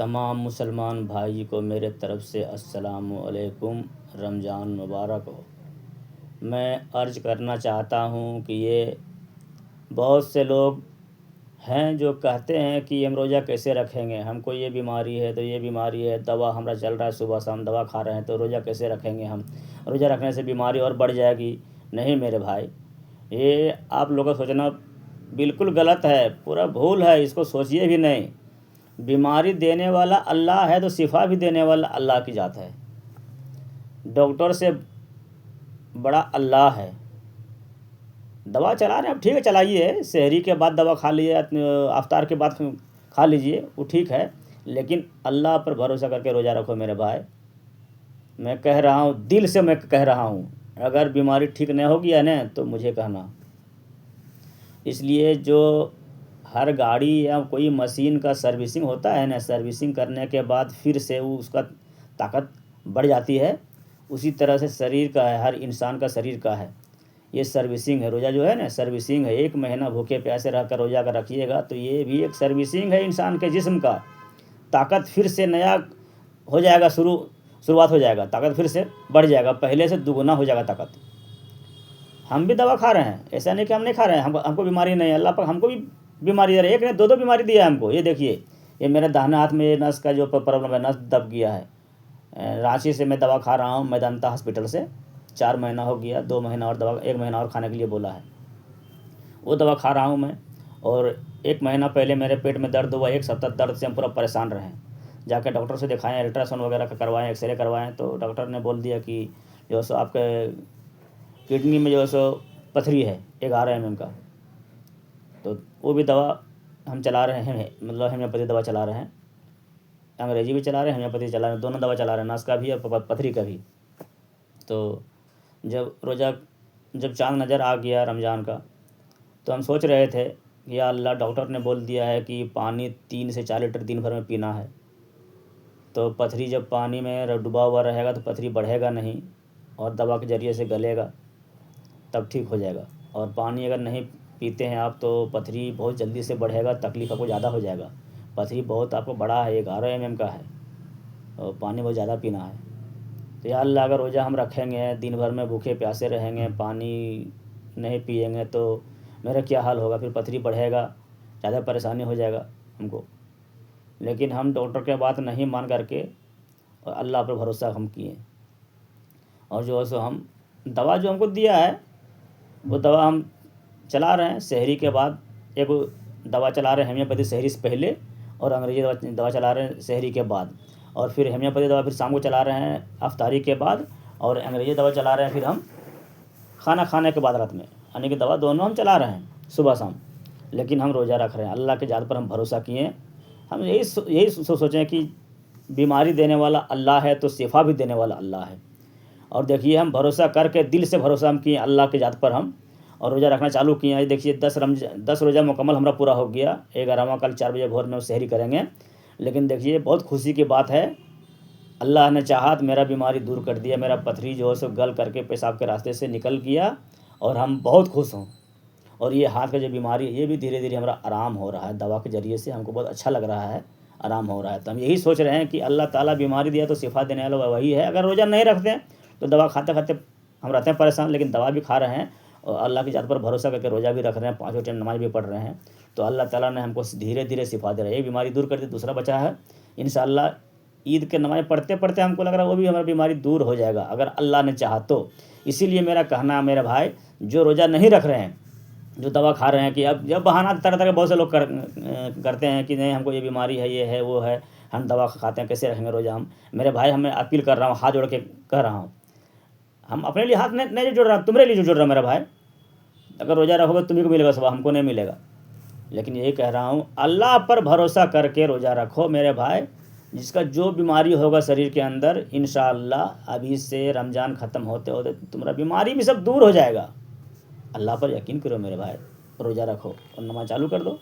تمام مسلمان بھائی کو میرے طرف سے السلام علیکم، رمضان مبارک ہو۔ میں عرض کرنا چاہتا ہوں کہ یہ بہت سے لوگ ہیں جو کہتے ہیں کہ ہم روزہ کیسے رکھیں گے، ہم کو یہ بیماری ہے تو یہ بیماری ہے، دوا ہمارا چل رہا ہے، صبح شام دوا کھا رہے ہیں تو روزہ کیسے رکھیں گے، ہم روزہ رکھنے سے بیماری اور بڑھ جائے گی۔ نہیں میرے بھائی، یہ آپ لوگوں کا سوچنا بالکل غلط ہے، پورا بھول ہے، اس کو سوچیے بھی نہیں۔ بیماری دینے والا اللہ ہے تو شفا بھی دینے والا اللہ کی ذات ہے۔ ڈاکٹر سے بڑا اللہ ہے۔ دوا چلا رہے ہیں، اب ٹھیک ہے چلائیے، سحری کے بعد دوا کھا لیجیے، افطار کے بعد کھا لیجیے، وہ ٹھیک ہے، لیکن اللہ پر بھروسہ کر کے روزہ رکھو میرے بھائی۔ میں کہہ رہا ہوں، دل سے میں کہہ رہا ہوں، اگر بیماری ٹھیک نہیں ہوگی ہے نا تو مجھے کہنا۔ اس لیے جو ہر گاڑی یا کوئی مشین کا سروسنگ ہوتا ہے نا، سروسنگ کرنے کے بعد پھر سے وہ اس کا طاقت بڑھ جاتی ہے، اسی طرح سے شریر کا ہے، ہر انسان کا شریر کا ہے، یہ سروسنگ ہے۔ روزہ جو ہے نا سروسنگ ہے، 1 مہینہ بھوکے پیاسے رہ کر روزہ اگر رکھیے گا تو یہ بھی ایک سروسنگ ہے انسان کے جسم کا۔ طاقت پھر سے نیا ہو جائے گا، شروعات ہو جائے گا، طاقت پھر سے بڑھ جائے گا، پہلے سے دوگنا ہو جائے گا طاقت۔ ہم بھی دوا کھا رہے ہیں، ایسا نہیں کہ ہم نہیں کھا رہے ہیں، ہم کو بیماری نہیں ہے، اللہ پاک ہم کو بھی بیماری دے رہا ہے، ایک نے 2 بیماری دیا ہے ہم کو۔ یہ دیکھیے، یہ میرے داہنے ہاتھ میں یہ نس کا جو پرابلم ہے، نس دب گیا ہے۔ رانچی سے میں دوا کھا رہا ہوں، میدانتا ہاسپٹل سے، 4 مہینہ ہو گیا، 2 مہینہ اور دوا 1 مہینہ اور کھانے کے لیے بولا ہے، وہ دوا کھا رہا ہوں میں۔ اور 1 مہینہ پہلے میرے پیٹ میں درد ہوا، 1 سپتہ درد سے ہم پورا پریشان رہے، جا کے ڈاکٹر سے دکھائیں، الٹراساؤنڈ وغیرہ کا کروائیں، ایکس رے کروائیں، تو ڈاکٹر نے بول دیا کہ جو ہے سو آپ کے کڈنی میں جو ہے سو پتھری ہے 11 mm کا۔ تو وہ بھی دوا ہم چلا رہے ہیں، مطلب ہومیوپیتھی دوا چلا رہے ہیں، انگریزی بھی چلا رہے ہیں، ہومیوپیتھی چلا رہے ہیں، دونوں دوا چلا رہے ہیں، نس کا بھی اور پتھری کا بھی۔ تو جب چاند نظر آ گیا رمضان کا، تو ہم سوچ رہے تھے یا اللہ، ڈاکٹر نے بول دیا ہے کہ پانی 3 سے 4 لیٹر دن بھر میں پینا ہے، تو پتھری جب پانی میں ڈوبا ہوا رہے گا تو پتھری بڑھے گا نہیں اور دوا کے ذریعے سے گلے گا، تب ٹھیک ہو جائے گا۔ اور پانی اگر نہیں پیتے ہیں آپ تو پتھری بہت جلدی سے بڑھے گا، تکلیف آپ کو زیادہ ہو جائے گا۔ پتھری بہت آپ کو بڑا ہے، 11 mm کا ہے، اور پانی بہت زیادہ پینا ہے۔ تو یا اللہ، اگر روزہ ہم رکھیں گے، دن بھر میں بھوکے پیاسے رہیں گے، پانی نہیں پئیں گے تو میرا کیا حال ہوگا، پھر پتھری بڑھے گا، زیادہ پریشانی ہو جائے گا ہم کو۔ لیکن ہم ڈاکٹر کے بات نہیں مان کر کے اور اللہ پر بھروسہ ہم کیے، اور جو ہے سو ہم دوا جو ہم کو دیا ہے وہ دوا ہم چلا رہے ہیں۔ سحری کے بعد ایک دوا چلا رہے ہیں ہومیوپیتھی، سحری سے پہلے، اور انگریزی دوا چلا رہے ہیں سحری کے بعد، اور پھر ہومیوپیتھی دوا پھر شام کو چلا رہے ہیں افطاری کے بعد، اور انگریزی دوا چلا رہے ہیں پھر ہم کھانا کھانے کے بعد رات میں، یعنی کہ دوا دونوں ہم چلا رہے ہیں صبح شام، لیکن ہم روزہ رکھ رہے ہیں۔ اللہ کے ذات پر ہم بھروسہ کیے، ہم یہی سوچیں کہ بیماری دینے والا اللہ ہے تو شفا بھی دینے والا اللہ ہے۔ اور دیکھیے، ہم بھروسہ کر کے دل سے بھروسہ ہم کیے اللہ کے ذات پر، ہم اور روزہ رکھنا چالو کیے ہیں۔ دیکھیے 10 روزہ مکمل ہمارا پورا ہو گیا، 11واں کل 4 بجے بھور میں سحری کریں گے۔ لیکن دیکھیے بہت خوشی کی بات ہے، اللہ نے چاہا تو میرا بیماری دور کر دیا، میرا پتھری جو ہے سو گل کر کے پیشاب کے راستے سے نکل گیا، اور ہم بہت خوش ہوں۔ اور یہ ہاتھ کا جو بیماری ہے یہ بھی دھیرے دھیرے ہمارا آرام ہو رہا ہے، دوا کے ذریعے سے ہم کو بہت اچھا لگ رہا ہے، آرام ہو رہا ہے۔ تو ہم یہی سوچ رہے ہیں کہ اللہ تعالیٰ بیماری دیا تو شفا دینے والا وہی ہے۔ اگر روزہ نہیں رکھتے ہیں تو دوا کھاتے کھاتے ہم رہتے ہیں پریشان، لیکن دوا بھی کھا رہے ہیں اور اللہ کی ذات پر بھروسہ کر کے روزہ بھی رکھ رہے ہیں، 5 ٹائم نماز بھی پڑھ رہے ہیں، تو اللہ تعالیٰ نے ہم کو دھیرے دھیرے شفا دے رہا ہے۔ یہ بیماری دور کر دی، دوسرا بچا ہے انشاءاللہ، عید کے نماز پڑھتے پڑھتے ہم کو لگ رہا ہے وہ بھی ہماری بیماری دور ہو جائے گا اگر اللہ نے چاہا تو۔ اسی لیے میرا کہنا ہے میرے بھائی، جو روزہ نہیں رکھ رہے ہیں، جو دوا کھا رہے ہیں، کہ اب جب بہانہ طرح طرح کے بہت سے لوگ کرتے ہیں کہ نہیں ہم کو یہ بیماری ہے، یہ ہے، وہ ہے، ہم دوا کھاتے ہیں، کیسے رکھیں گے روزہ ہم؟ میرے بھائی، میں اپیل کر رہا ہوں، ہاتھ جوڑ کے کہہ رہا ہوں، ہم اپنے لیے ہاتھ نہیں جوڑ رہا، تمہارے لیے جو جوڑ رہا میرا بھائی۔ اگر روزہ رکھو گے تمہیں کو ملے گا ثواب، ہم کو نہیں ملے گا۔ لیکن یہی کہہ رہا ہوں، اللہ پر بھروسہ کر کے روزہ رکھو میرے بھائی، جس کا جو بیماری ہوگا شریر کے اندر، انشاءاللہ ابھی سے رمضان ختم ہوتے ہوتے تمہارا بیماری بھی سب دور ہو جائے گا۔ اللہ پر یقین کرو میرے بھائی، روزہ رکھو اور نماز چالو کر دو۔